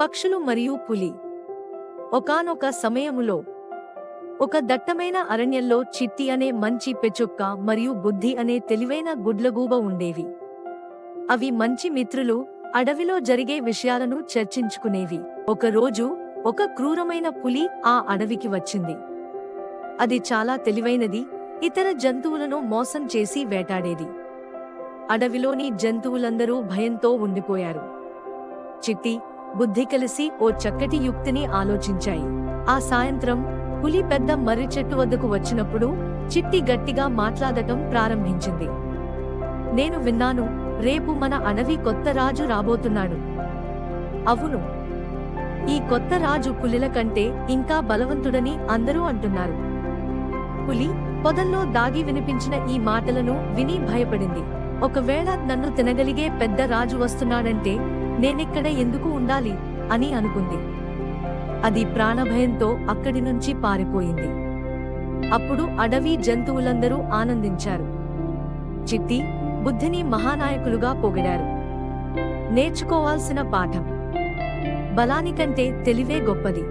పక్షులు మరియు పులి. ఒకానొక సమయములో ఒక దట్టమైన అరణ్యంలో చిట్టి అనే మంచి పెచుక్క మరియు బుద్ధి అనే తెలివైన గుడ్లగూబ ఉండేవి. అవి మంచి మిత్రులు, అడవిలో జరిగే విషయాలను చర్చించుకునేవి. ఒకరోజు ఒక క్రూరమైన పులి ఆ అడవికి వచ్చింది. అది చాలా తెలివైనది, ఇతర జంతువులను మోసం చేసి వేటాడేది. అడవిలోని జంతువులందరూ భయంతో ఉండిపోయారు. చిట్టి, బుద్ధి కలిసి ఓ చక్కటి యుక్తిని ఆలోచించాయి. ఆ సాయంత్రం పులి పెద్ద మర్రి చెట్టు వద్దకు వచ్చినప్పుడు చిట్టి గట్టిగా మాట్లాడటం ప్రారంభించింది. నేను విన్నాను, రేపు మన అడవి కొత్త రాజు రాబోతున్నాడు. అవును, ఈ కొత్త రాజు పులిల కంటే ఇంకా బలవంతుడని అందరూ అంటున్నారు. పులి పొదల్లో దాగి వినిపించిన ఈ మాటలను విని భయపడింది. ఒకవేళ నన్ను తినగలిగే పెద్ద రాజు వస్తున్నాడంటే నేనిక్కడ ఎందుకు ఉండాలి అని అనుకుంది. అది ప్రాణభయంతో అక్కడి నుంచి పారిపోయింది. అప్పుడు అడవి జంతువులందరూ ఆనందించారు. చిట్టి, బుద్ధిని మహానాయకులుగా పొగిడారు. నేర్చుకోవాల్సిన పాఠం: బలానికంటే తెలివే గొప్పది.